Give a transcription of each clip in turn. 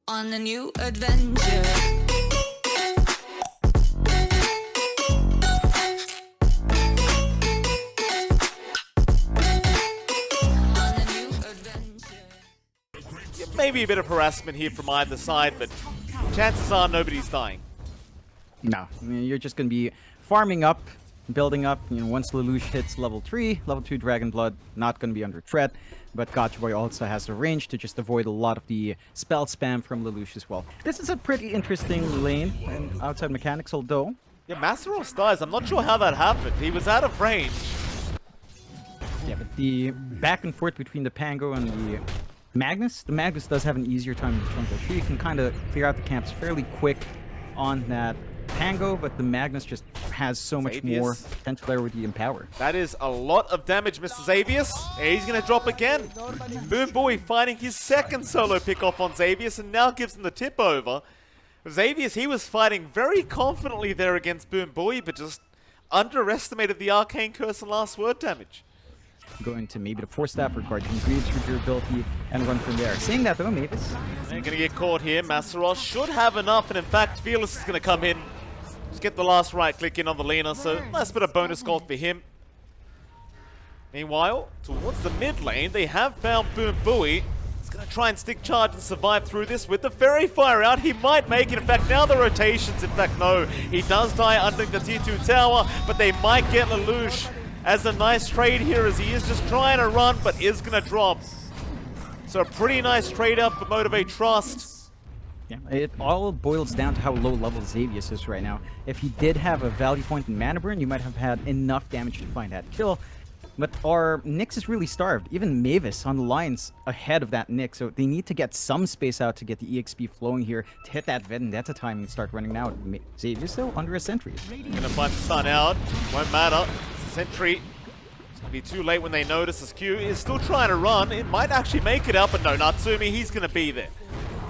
on a new adventure. Maybe a bit of harassment here from either side, but chances are nobody's dying. No, I mean, you're just going to be farming up, building up. You know, once Lelouch hits level 3, level 2 Dragon Blood, not going to be under threat. But Gotcha Boy also has the range to just avoid a lot of the spell spam from Lelouch as well. This is a pretty interesting lane and outside mechanics, although. Yeah, Masteros dies. I'm not sure how that happened. He was out of range. Yeah, but the back and forth between the Pango and the Magnus does have an easier time in the jungle. Sure, you can kind of clear out the camps fairly quick on that Pango, but the Magnus just has so much more potential there with the Empower. That is a lot of damage, Mr. Xavius. He's going to drop again. Boom Boy finding his second solo pick-off on Xavius and now gives him the tip over. Xavius, he was fighting very confidently there against Boom Boy, but just underestimated the Arcane Curse and Last Word damage. Going to maybe the Force Staff or Guardian Greaves for durability and run from there. Saying that though, Mavis. They're going to get caught here. Masteros should have enough, and in fact, Fearless is going to come in. Just get the last right click in on the Lena, so nice bit of bonus gold for him. Meanwhile, towards the mid lane, they have found Boom Boy. He's going to try and stick charge and survive through this with the Fairy Fire out. He might make it. In fact, now the rotations. In fact, no. He does die underneath the Tier 2 tower, but they might get Lelouch as a nice trade here as he is just trying to run, but is going to drop. So a pretty nice trade up for Motivate.Trust. Yeah, it all boils down to how low level Xavius is right now. If he did have a value point in Mana Burn, you might have had enough damage to find that kill. But our Nyx is really starved. Even Mavis on the lines ahead of that Nyx, so they need to get some space out to get the EXP flowing here to hit that Vendetta time and start running out. Xavius though, under a sentry. Gonna find the stun out, won't matter. Sentry. It's gonna be too late when they notice as Q is still trying to run. It might actually make it out, but no, Natsumi, he's gonna be there.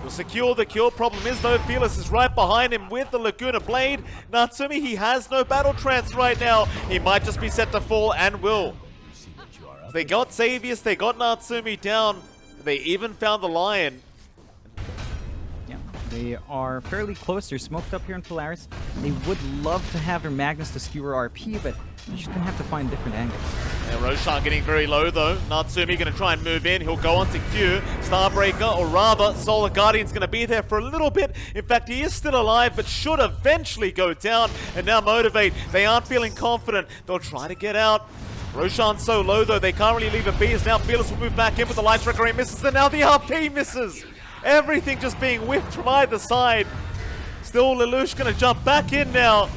He'll secure the kill. Problem is though, Fearless is right behind him with the Laguna Blade. Natsumi, he has no battle trance right now. He might just be set to fall and will. They got Xavius, they got Natsumi down. They even found the Lion. Yeah, they are fairly close. They're smoked up here in Polaris. They would love to have their Magnus to skewer RP, but they're just gonna have to find different angles. Yeah, Roshan getting very low though. Natsumi gonna try and move in. He'll go on to Q. Starbreaker, or rather, Solar Guardian's gonna be there for a little bit. In fact, he is still alive, but should eventually go down. And now Motivate, they aren't feeling confident. They'll try to get out. Roshan's so low though, they can't really leave a B, as now Fearless will move back in with the Light Striker. He misses, and now the RP misses. Everything just being whipped from either side. Still, Lelouch gonna jump back in now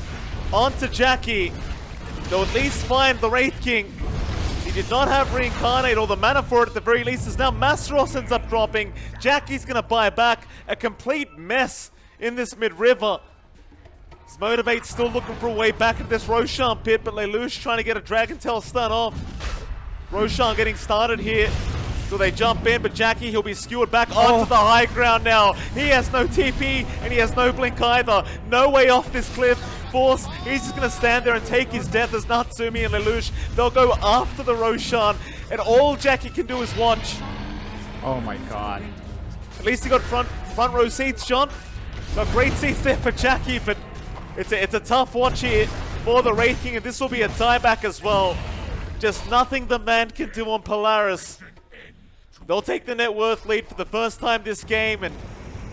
onto Jackie. They'll at least find the Wraith King. He did not have Reincarnate, or the mana for it at the very least, as now Masteros ends up dropping. Jackie's gonna buy back. A complete mess in this mid-river. Motivate still looking for a way back at this Roshan pit, but Lelouch trying to get a Dragon Tail stun off. Roshan getting started here. So they jump in, but Jackie, he'll be skewered back onto the high ground now. He has no TP, and he has no blink either. No way off this cliff. Force, he's just going to stand there and take his death as Natsumi and Lelouch. They'll go after the Roshan, and all Jackie can do is watch. Oh my god. At least he got front row seats, John. Got great seats there for Jackie, but it's a tough watch here for the Wraith King, and this will be a tieback as well. Just nothing the man can do on Polaris. They'll take the net worth lead for the first time this game, and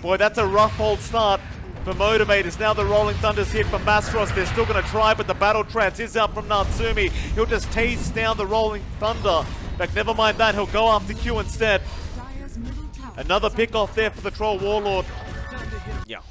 boy, that's a rough old start for Motivators. Now the Rolling Thunder's here from Masteros. They're still going to try, but the Battle Trance is out from Natsumi. He'll just taste down the Rolling Thunder. In fact, never mind that, he'll go after Q instead. Another pick off there for the Troll Warlord. Yeah.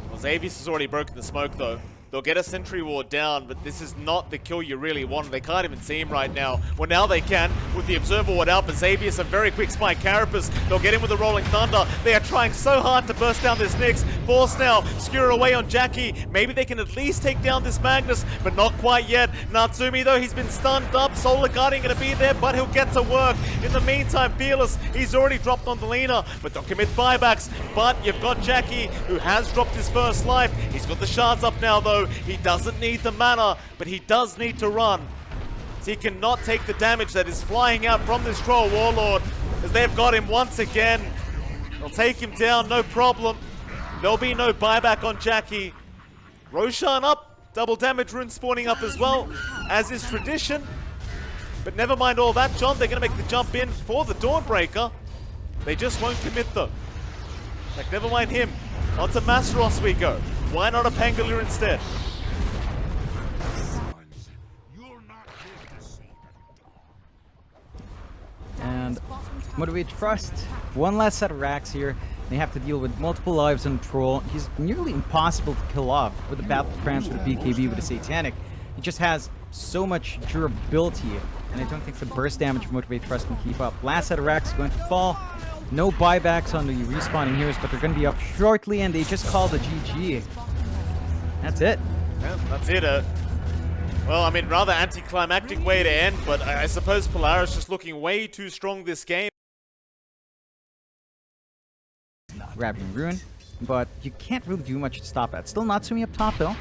Well, Xavius has already broken the smoke though. They'll get a Sentry Ward down, but this is not the kill you really want. They can't even see him right now. Well, now they can with the Observer Ward out, but Xavius, a very quick spike Carapace. They'll get in with the Rolling Thunder. They are trying so hard to burst down this Nyx. Force now, skewer away on Jackie. Maybe they can at least take down this Magnus, but not quite yet. Natsumi, though, he's been stunned up. Solar Guardian going to be there, but he'll get to work. In the meantime, Fearless, he's already dropped on the Lena, but they'll commit buybacks. But you've got Jackie, who has dropped his first life. He's got the shards up now, though. He doesn't need the mana, but he does need to run. So he cannot take the damage that is flying out from this Troll Warlord, as they've got him once again. They'll take him down, no problem. There'll be no buyback on Jackie. Roshan up, double damage rune spawning up as well, as is tradition. But never mind all that, John. They're going to make the jump in for the Dawnbreaker. They just won't commit though. Like, never mind him. Onto Masteros we go. Why not a Pangolier instead? And Motivate.Trust, one last set of racks here. They have to deal with multiple lives on Troll. He's nearly impossible to kill off with the Battle Trance, with the BKB, with the Satanic. He just has so much durability, and I don't think the burst damage of Motivate.Trust can keep up. Last set of racks is going to fall. No buybacks on the respawning heroes, but they're going to be up shortly, and they just call the GG. That's it. Yeah, that's it. Well, I mean, rather anticlimactic way to end, but I suppose Polaris just looking way too strong this game. Grabbing Rune, but you can't really do much to stop that. Still Natsumi up top, though.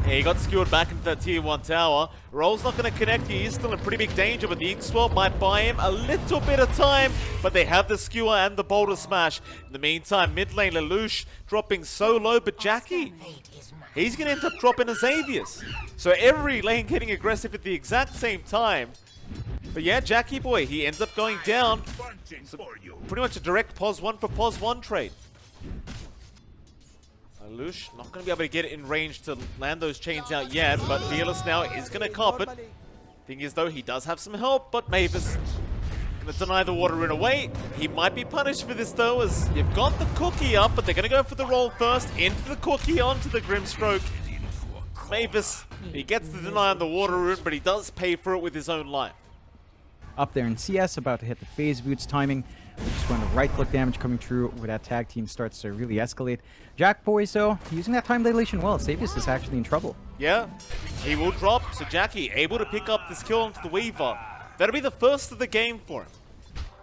Yeah, he got skewered back into that tier 1 tower. Roll's not going to connect. He is still in pretty big danger, but the Ink Swap might buy him a little bit of time. But they have the skewer and the boulder smash. In the meantime, mid lane Lelouch dropping so low, but Jackie, he's going to end up dropping a Xavius. So every lane getting aggressive at the exact same time. But yeah, Jackie boy, he ends up going down. So pretty much a direct pos 1 for pos 1 trade. Lelouch not going to be able to get it in range to land those chains out yet, but Fearless now is going to cop it. Thing is though, he does have some help, but Mavis going to deny the water rune away. He might be punished for this though, as you've got the cookie up, but they're going to go for the roll first, into the cookie, onto the Grimstroke. Mavis, he gets the deny on the water rune, but he does pay for it with his own life. Up there in CS, about to hit the phase boots timing. Just when the right-click damage coming through where that tag team starts to really escalate. Jack Boys, though, using that time dilation well. Xavius is actually in trouble. Yeah, he will drop. So Jackie able to pick up this kill onto the Weaver. That'll be the first of the game for him.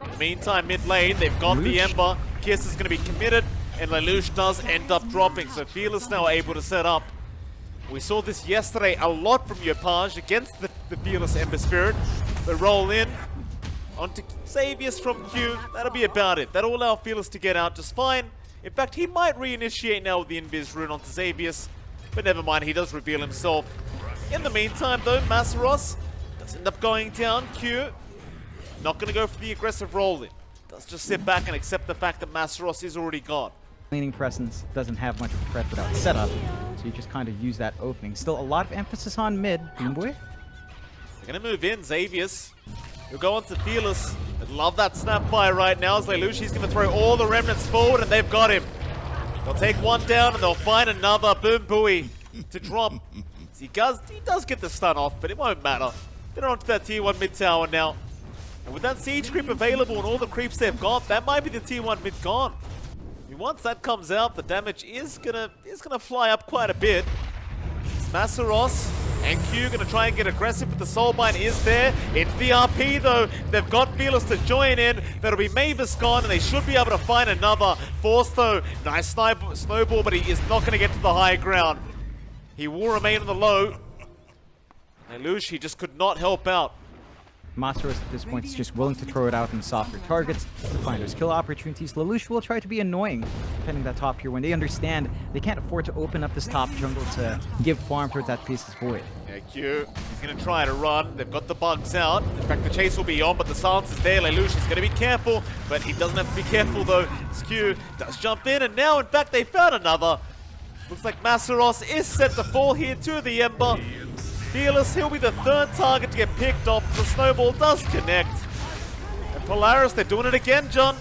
In the meantime, mid lane, they've got the Ember. Kiss is going to be committed, and Lelouch does end up dropping. So Fearless now able to set up. We saw this yesterday a lot from Yopaj against the Fearless Ember Spirit. They roll in. Onto Xavius from Q. That'll be about it. That'll allow Fearless to get out just fine. In fact, he might reinitiate now with the Invis rune onto Xavius. But never mind, he does reveal himself. In the meantime, though, Masteros does end up going down. Q not going to go for the aggressive roll-in. Does just sit back and accept the fact that Masteros is already gone. Laning presence doesn't have much of a threat without setup, so you just kind of use that opening. Still a lot of emphasis on mid. Boomboy? They're going to move in. Xavius. He'll go on to Fearless. I'd love that Snapfire right now as Lelouch. He's going to throw all the remnants forward, and they've got him. They'll take one down, and they'll find another Boom Buoy to drop. He does get the stun off, but it won't matter. They're onto that tier 1 mid tower now. And with that siege creep available and all the creeps they've got, that might be the tier 1 mid gone. I mean, once that comes out, the damage is gonna fly up quite a bit. Masteros and Q gonna try and get aggressive, but the Soulbind is there. It's the RP though. They've got Fearless to join in. That'll be Mavis gone, and they should be able to find another. Force though, nice snowball, but he is not gonna get to the high ground. He will remain on the low. Lelouch, he just could not help out. Masteros at this point is just willing to throw it out in softer targets to find those kill opportunities. Lelouch will try to be annoying defending that top here when they understand they can't afford to open up this top jungle to give farm towards that Faceless Void. Yeah, Q, he's going to try to run. They've got the bugs out. In fact, the chase will be on, but the silence is there. Lelouch is going to be careful, but he doesn't have to be careful though. Q does jump in, and now in fact they found another. Looks like Masteros is set to fall here to the Ember. Fearless, he'll be the third target to get picked off. The snowball does connect. And Polaris, they're doing it again, John.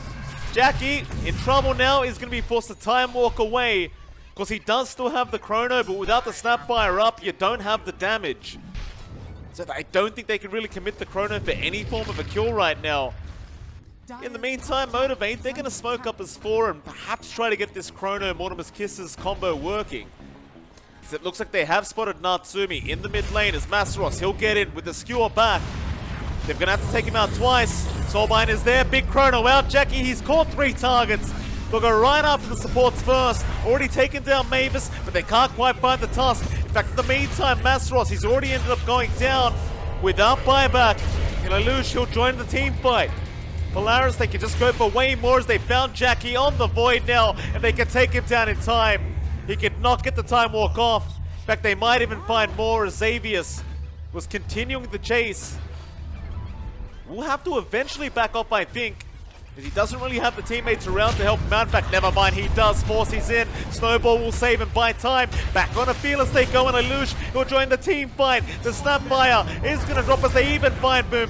Jackie, in trouble now, is going to be forced to time walk away. Because he does still have the chrono, but without the Snapfire up, you don't have the damage. So I don't think they can really commit the chrono for any form of a kill right now. In the meantime, Motivate, they're going to smoke up as 4 and perhaps try to get this chrono Mortimer's Kisses combo working. It looks like they have spotted Natsumi in the mid lane as Masteros. He'll get in with the skewer back. They're going to have to take him out twice. Soulbind is there. Big chrono out. Jackie, he's caught 3 targets. They'll go right after the supports first. Already taken down Mavis, but they can't quite find the tusk. In fact, in the meantime, Masteros, he's already ended up going down without buyback. Lelouch, he'll join the team fight. Polaris, they can just go for way more as they found Jackie on the Void now, and they can take him down in time. He could not get the time walk off. In fact, they might even find more as Xavius was continuing the chase. We'll have to eventually back off, I think, because he doesn't really have the teammates around to help him out. In fact, never mind, he does. Force he's in. Snowball will save him by time. Back on a Fearless they go, and Lelouch will join the team fight. The Snapfire is going to drop as they even find Boom.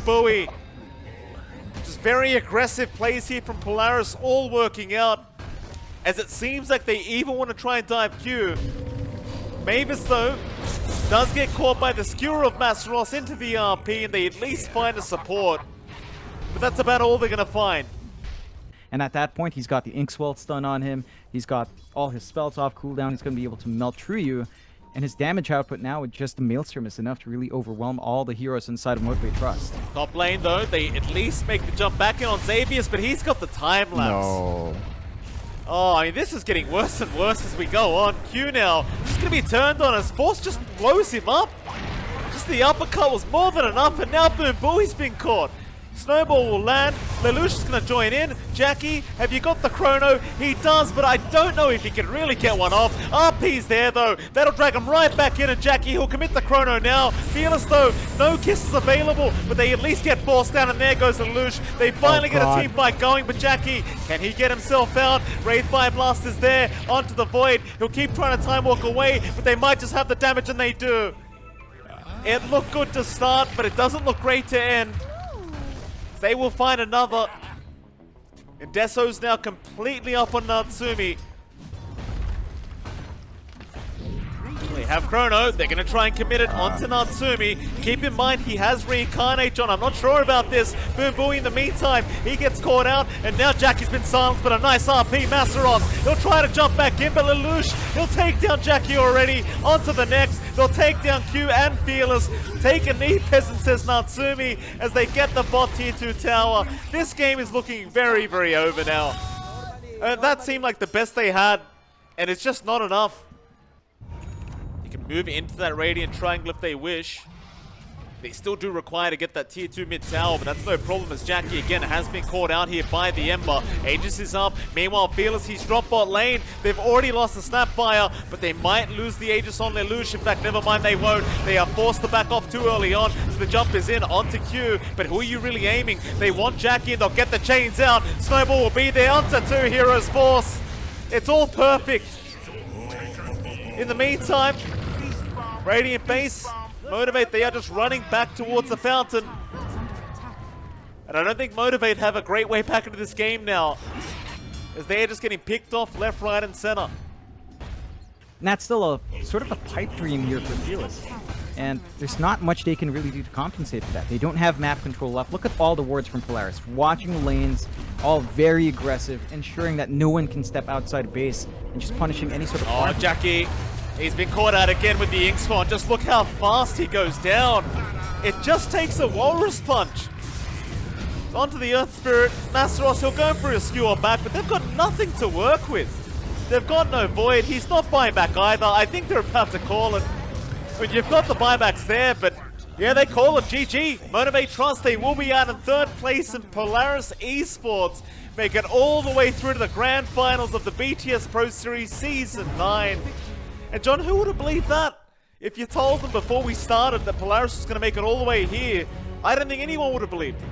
Just very aggressive plays here from Polaris, all working out. As it seems like they even want to try and dive Q. Mavis, though, does get caught by the skewer of Masros into the RP, and they at least find a support. But that's about all they're going to find. And at that point, he's got the Inkswell stun on him. He's got all his spells off cooldown. He's going to be able to melt through you. And his damage output now with just the Maelstrom is enough to really overwhelm all the heroes inside of Motivate.Trust. Top lane, though, they at least make the jump back in on Xavius, but he's got the time lapse. No. Oh, I mean, this is getting worse and worse as we go on. Q now, just going to be turned on as Force just blows him up. Just the uppercut was more than enough, and now Boom Booey's been caught. Snowball will land. Lelouch is going to join in. Jackie, have you got the chrono? He does, but I don't know if he can really get one off. RP's there, though. That'll drag him right back in, and Jackie, he'll commit the chrono now. Fearless, though, no kisses available, but they at least get forced down, and there goes Lelouch. They finally get a team fight going, but Jackie, can he get himself out? Wraith Fire Blast is there, onto the Void. He'll keep trying to time walk away, but they might just have the damage, and they do. It looked good to start, but it doesn't look great to end. They will find another. And Deso's now completely up on Natsumi. They have Chrono. They're going to try and commit it onto Natsumi. Keep in mind, he has Reincarnate, John. I'm not sure about this. Boom Booey in the meantime, he gets caught out. And now Jackie's been silenced, but a nice RP. Masseros, he'll try to jump back in, but Lelouch, he'll take down Jackie already. Onto the next. They'll take down Q and Fearless. Take a knee, peasant, says Natsumi, as they get the bot tier 2 tower. This game is looking very, very over now. That seemed like the best they had, and it's just not enough. You can move into that Radiant Triangle if they wish. They still do require to get that tier 2 mid tower, but that's no problem as Jackie again has been caught out here by the Ember. Aegis is up. Meanwhile, Fearless, he's dropped bot lane. They've already lost the Snapfire, but they might lose the Aegis on Lelouch. In fact, never mind, they won't. They are forced to back off too early on, so the jump is in onto Q. But who are you really aiming? They want Jackie, and they'll get the chains out. Snowball will be there onto 2 heroes Force. It's all perfect. In the meantime, Radiant base, Motivate, they are just running back towards the fountain. And I don't think Motivate have a great way back into this game now, as they are just getting picked off left, right, and center. And that's still a sort of a pipe dream here for Fearless. And there's not much they can really do to compensate for that. They don't have map control left. Look at all the wards from Polaris. Watching the lanes, all very aggressive, ensuring that no one can step outside of base, and just punishing any sort of... Oh, Jackie, he's been caught out again with the Inkspawn. Just look how fast he goes down. It just takes a Walrus Punch. Onto the Earth Spirit. Masseros, he'll go for a skewer back, but they've got nothing to work with. They've got no Void. He's not buying back either. I think they're about to call it. But you've got the buybacks there, but yeah, they call it GG. Motivate.Trust, they will be out in 3rd place in Polaris Esports. Make it all the way through to the grand finals of the BTS Pro Series Season 9. And John, who would have believed that? If you told them before we started that Polaris was going to make it all the way here, I don't think anyone would have believed it.